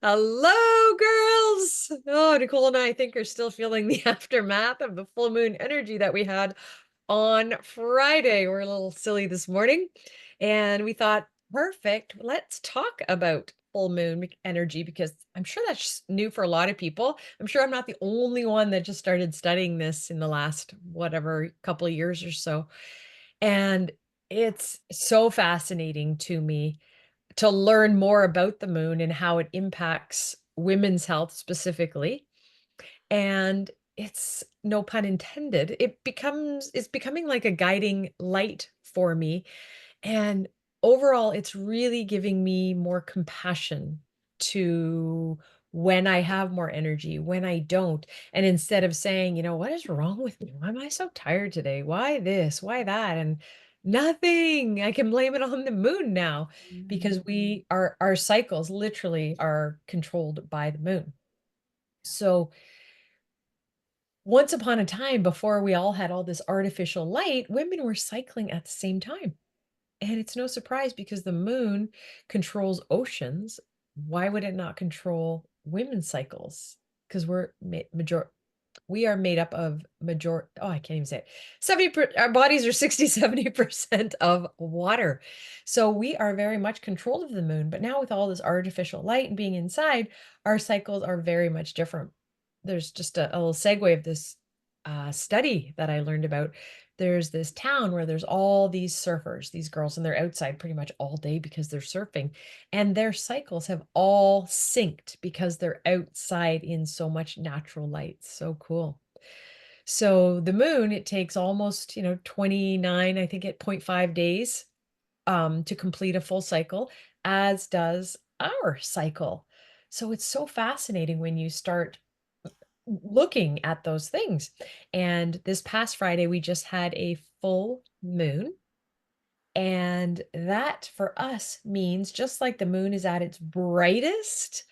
Hello, girls. Oh, Nicole and I think are still feeling the aftermath of the full moon energy that we had on Friday. We're a little silly this morning, and we thought, perfect. Let's talk about full moon energy because I'm sure that's new for a lot of people. I'm sure I'm not the only one that just started studying this in the last whatever couple of years or so. And it's so fascinating to me to learn more about the moon and how it impacts women's health specifically. And it's no pun intended. It's becoming like a guiding light for me. And overall, it's really giving me more compassion to when I have more energy, when I don't. And instead of saying, what is wrong with me? Why am I so tired today? Why this? Why that? And nothing. I can blame it on the moon now because our cycles literally are controlled by the moon. So once upon a time, before we all had all this artificial light, women were cycling at the same time. And it's no surprise because the moon controls oceans. Why would it not control women's cycles? Because we are made up of I can't even say it. Our bodies are 60, 70% of water. So we are very much controlled of the moon. But now with all this artificial light and being inside, our cycles are very much different. There's just a little segue of this study that I learned about. There's this town where there's all these surfers, these girls, and they're outside pretty much all day because they're surfing. And their cycles have all synced because they're outside in so much natural light. So cool. So the moon, it takes almost, 29, I think at 0.5 days to complete a full cycle, as does our cycle. So it's so fascinating when you start looking at those things. And this past Friday, we just had a full moon. And that for us means just like the moon is at its brightest,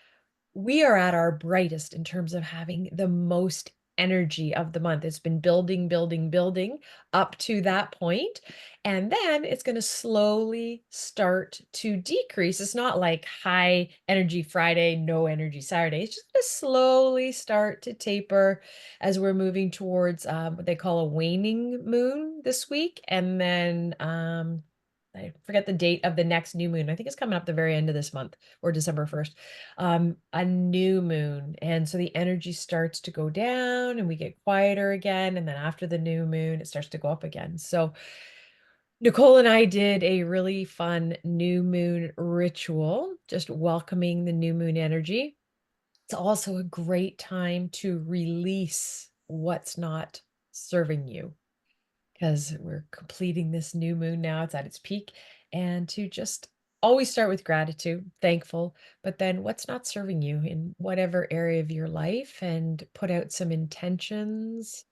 we are at our brightest in terms of having the most energy of the month. It's been building, building, building up to that point, and then it's going to slowly start to decrease. It's not like high energy Friday, no energy Saturday. It's just going to slowly start to taper as we're moving towards what they call a waning moon this week. And then I forget the date of the next new moon. I think it's coming up the very end of this month or December 1st, a new moon. And so the energy starts to go down and we get quieter again. And then after the new moon, it starts to go up again. So Nicole and I did a really fun new moon ritual, just welcoming the new moon energy. It's also a great time to release what's not serving you because we're completing this new moon now. It's at its peak. And to just always start with gratitude, thankful, but then what's not serving you in whatever area of your life and put out some intentions,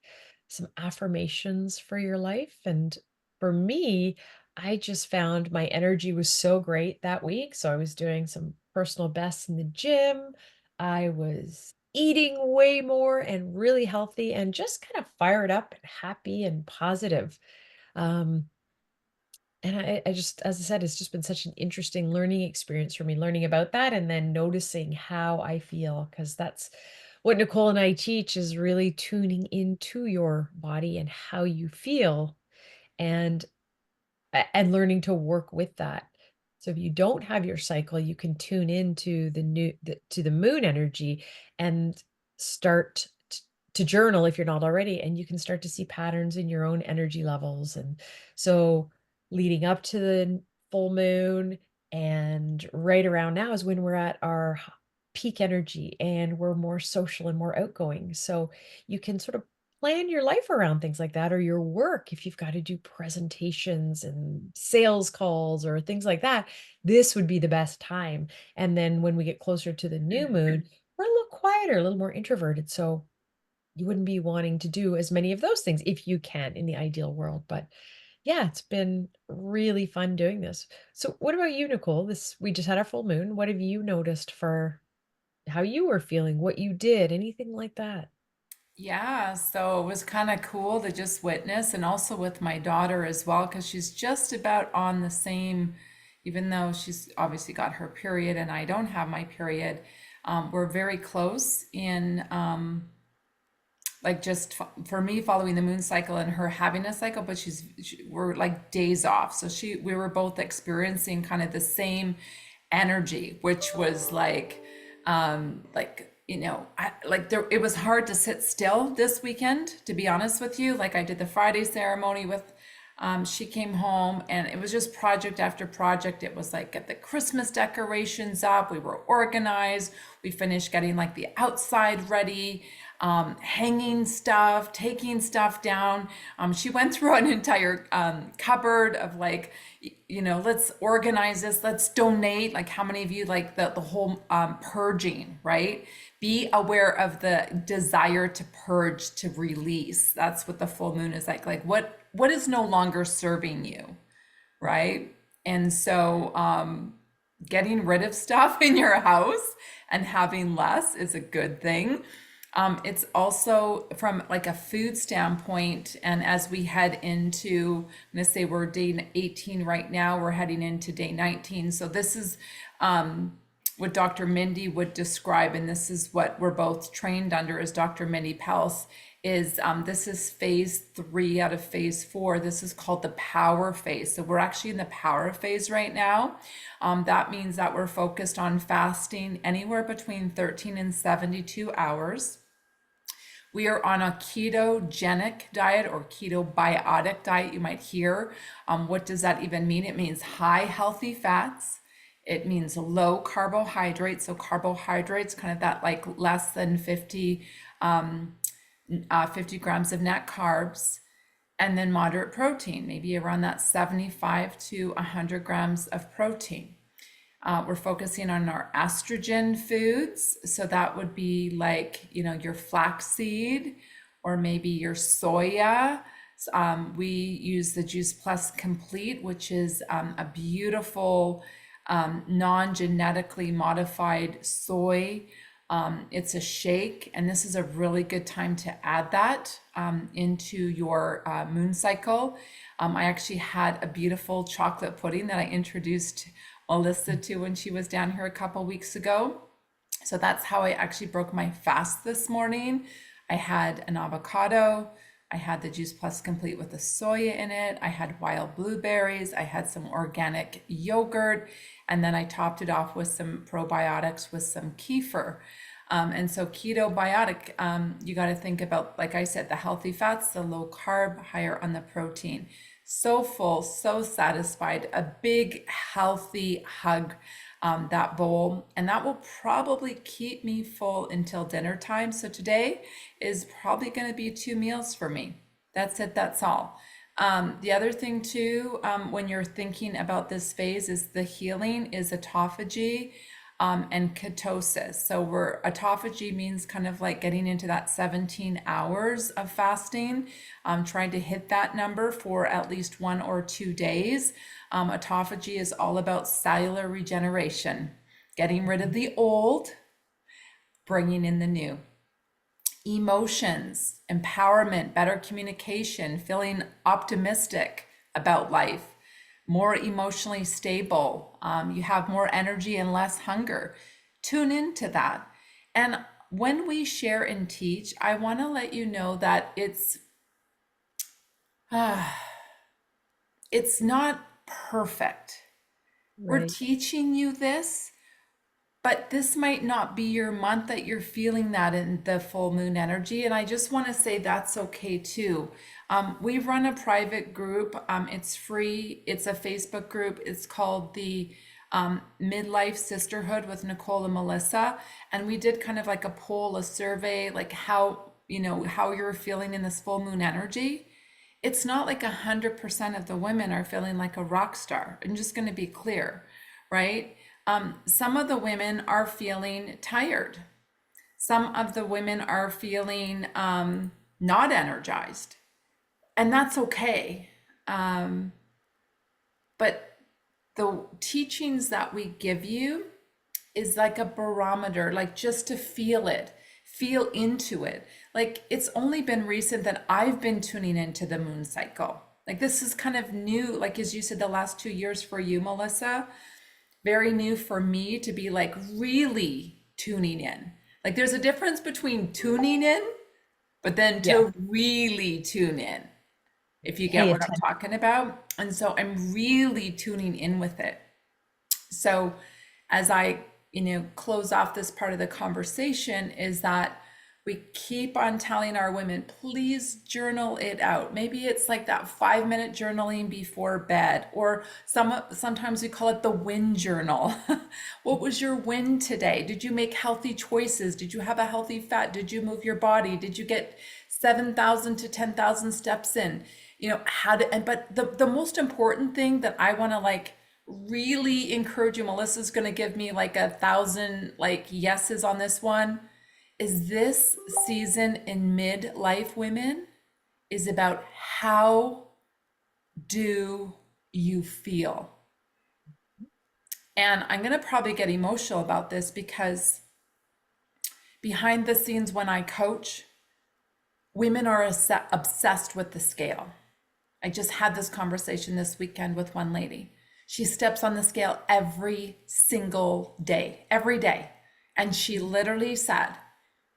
some affirmations for your life. And for me, I just found my energy was so great that week. So I was doing some personal bests in the gym. I was eating way more and really healthy and just kind of fired up and happy and positive. Um, and I just, as I said, it's just been such an interesting learning experience for me, learning about that and then noticing how I feel, because that's what Nicole and I teach is really tuning into your body and how you feel and and learning to work with that. So if you don't have your cycle, you can tune into to the moon energy and start to journal if you're not already, and you can start to see patterns in your own energy levels. And so leading up to the full moon and right around now is when we're at our peak energy and we're more social and more outgoing. So you can sort of plan your life around things like that, or your work if you've got to do presentations and sales calls or things like that. This would be the best time. And then when we get closer to the new moon, we're a little quieter, a little more introverted. So you wouldn't be wanting to do as many of those things if you can in the ideal world. But yeah, it's been really fun doing this. So what about you, Nicole? We just had our full moon. What have you noticed for how you were feeling, what you did, anything like that? Yeah, so it was kind of cool to just witness, and also with my daughter as well, because she's just about on the same, even though she's obviously got her period and I don't have my period. We're very close in like just for me following the moon cycle and her having a cycle, but we're like days off. So we were both experiencing kind of the same energy, which was like like there it was hard to sit still this weekend, to be honest with you. Like I did the Friday ceremony with she came home and it was just project after project. It was like get the Christmas decorations up. We were organized. We finished getting like the outside ready, hanging stuff, taking stuff down. She went through an entire cupboard of like, let's organize this, let's donate. Like, how many of you like the whole purging, right? Be aware of the desire to purge, to release. That's what the full moon is like. Like, what is no longer serving you, right? And so, getting rid of stuff in your house and having less is a good thing. It's also from like a food standpoint, and as we head into, I'm going to say we're day 18 right now, we're heading into day 19. So this is what Dr. Mindy would describe, and this is what we're both trained under as Dr. Mindy Pels, is this is phase 3 out of phase 4. This is called the power phase. So we're actually in the power phase right now. That means that we're focused on fasting anywhere between 13 and 72 hours. We are on a ketogenic diet or ketobiotic diet, you might hear. What does that even mean? It means high healthy fats. It means low carbohydrates. So carbohydrates, kind of that like less than 50 grams of net carbs, and then moderate protein, maybe around that 75 to 100 grams of protein. We're focusing on our estrogen foods. So that would be like, your flaxseed or maybe your soya. We use the Juice Plus Complete, which is a beautiful non-genetically modified soy. It's a shake, and this is a really good time to add that into your moon cycle. I actually had a beautiful chocolate pudding that I introduced Melissa to when she was down here a couple weeks ago. So that's how I actually broke my fast this morning. I had an avocado. I had the Juice Plus Complete with the soya in it. I had wild blueberries. I had some organic yogurt. And then I topped it off with some probiotics with some kefir. And so ketobiotic, you got to think about, like I said, the healthy fats, the low carb, higher on the protein. So full, so satisfied, a big healthy hug, that bowl, and that will probably keep me full until dinner time. So today is probably going to be 2 meals for me. That's it, that's all. The other thing too, when you're thinking about this phase, is the healing is autophagy and ketosis. So autophagy means kind of like getting into that 17 hours of fasting, trying to hit that number for at least 1 or 2 days. Autophagy is all about cellular regeneration, getting rid of the old, bringing in the new. Emotions, empowerment, better communication, feeling optimistic about life, more emotionally stable. You have more energy and less hunger. Tune into that. And when we share and teach, I want to let you know that it's not perfect. We're Right. teaching you this, but this might not be your month that you're feeling that in the full moon energy. And I just want to say that's okay too. We run a private group. It's free. It's a Facebook group. It's called the Midlife Sisterhood with Nicole and Melissa. And we did kind of like a poll, a survey, like how you're feeling in this full moon energy. It's not like 100% of the women are feeling like a rock star. I'm just going to be clear, right? Some of the women are feeling tired. Some of the women are feeling not energized, and that's okay. But the teachings that we give you is like a barometer, like just to feel it, feel into it. Like it's only been recent that I've been tuning into the moon cycle. Like this is kind of new, like as you said, the last 2 years for you, Melissa, very new for me to be like really tuning in. Like there's a difference between tuning in, but then Yeah. to really tune in, if you get Pay what I'm attention. talking about. And so I'm really tuning in with it. So as I, close off this part of the conversation is that we keep on telling our women, please journal it out. Maybe it's like that 5 minute journaling before bed, or sometimes we call it the win journal. What was your win today? Did you make healthy choices? Did you have a healthy fat? Did you move your body? Did you get 7,000 to 10,000 steps in? How to, and but the most important thing that I want to like really encourage you, Melissa's going to give me like 1,000 like yeses on this one, is this season in midlife women is about how do you feel. And I'm going to probably get emotional about this because behind the scenes when I coach, women are obsessed with the scale. I just had this conversation this weekend with one lady. She steps on the scale every single day, every day. And she literally said,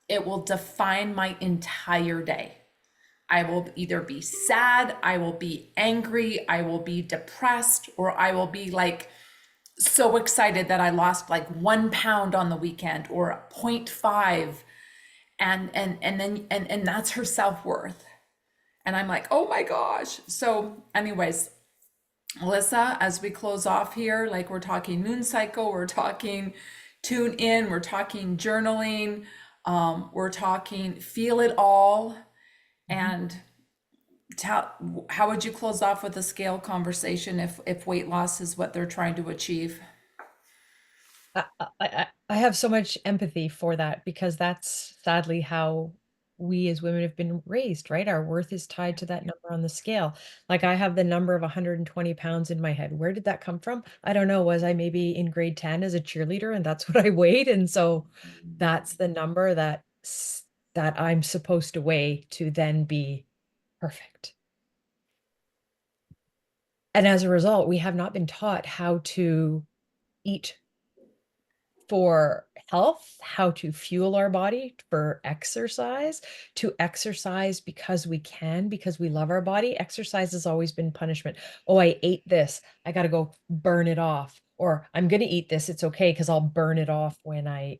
it will define my entire day. I will either be sad, I will be angry, I will be depressed, or I will be like so excited that I lost like 1 pound on the weekend or a 0.5. And that's her self-worth. And I'm like, oh my gosh. So, anyways, Melissa, as we close off here, like we're talking moon cycle, we're talking tune in, we're talking journaling, we're talking feel it all. Mhm. And how would you close off with a scale conversation if weight loss is what they're trying to achieve? I have so much empathy for that because that's sadly how we as women have been raised, right? Our worth is tied to that number on the scale. Like I have the number of 120 pounds in my head. Where did that come from? I don't know. Was I maybe in grade 10 as a cheerleader and that's what I weighed? And so that's the number that I'm supposed to weigh to then be perfect. And as a result, we have not been taught how to eat for health, how to fuel our body for exercise, to exercise because we can, because we love our body. Exercise has always been punishment. Oh, I ate this. I got to go burn it off. Or I'm going to eat this. It's okay because I'll burn it off when I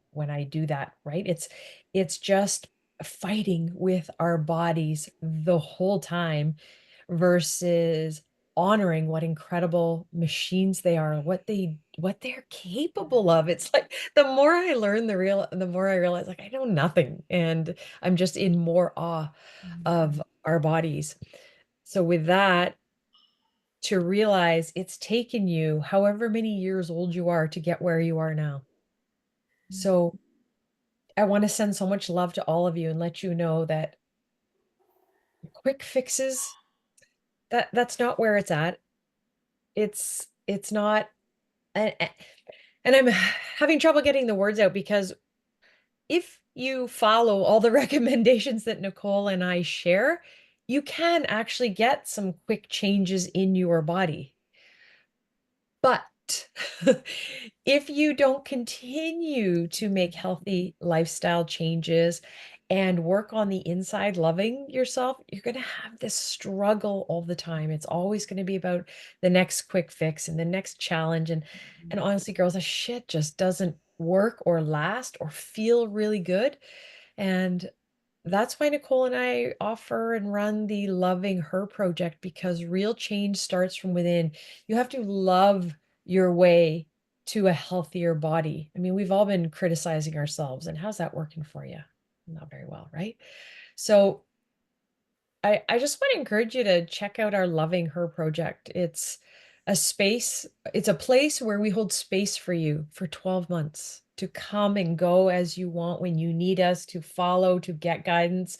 do that, right? It's just fighting with our bodies the whole time versus honoring what incredible machines they are, what they're capable of. It's like the more I learn, the more I realize like I know nothing and I'm just in more awe of our bodies. So with that, to realize it's taken you however many years old you are to get where you are now. So I want to send so much love to all of you and let you know that quick fixes, that's not where it's at. It's not. And I'm having trouble getting the words out because if you follow all the recommendations that Nicole and I share, you can actually get some quick changes in your body. But if you don't continue to make healthy lifestyle changes and work on the inside, loving yourself, you're going to have this struggle all the time. It's always going to be about the next quick fix and the next challenge. And honestly, girls, the shit just doesn't work or last or feel really good. And that's why Nicole and I offer and run the Loving Her project because real change starts from within. You have to love your way to a healthier body. I mean, we've all been criticizing ourselves, and how's that working for you? Not very well, right? So I just want to encourage you to check out our Loving Her project. It's a place where we hold space for you for 12 months to come and go as you want when you need us to follow, to get guidance.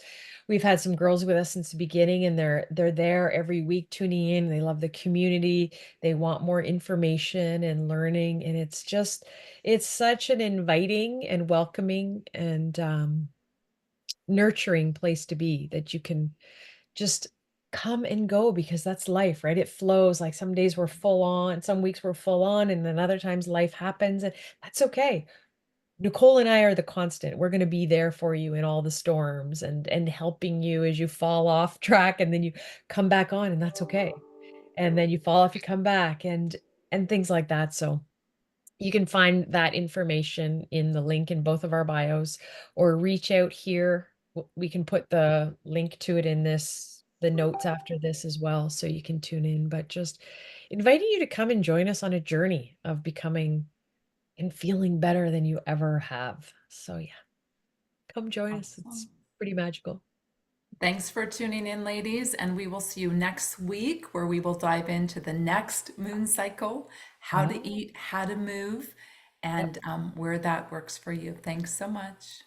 We've had some girls with us since the beginning and they're there every week tuning in. They love the community. They want more information and learning. And it's such an inviting and welcoming and nurturing place to be that you can just come and go because that's life, right? It flows. Like some days we're full on, some weeks we're full on, and then other times life happens, and that's okay. Nicole and I are the constant. We're going to be there for you in all the storms and helping you as you fall off track and then you come back on and that's okay. And then you fall off, you come back and things like that. So you can find that information in the link in both of our bios or reach out here. We can put the link to it in the notes after this as well, so you can tune in. But just inviting you to come and join us on a journey of becoming and feeling better than you ever have. So yeah, come join us. It's Awesome. pretty magical. Thanks for tuning in, ladies, and we will see you next week where we will dive into the next moon cycle, how to Oh, eat, how to move, yep. and where that works for you. Thanks so much.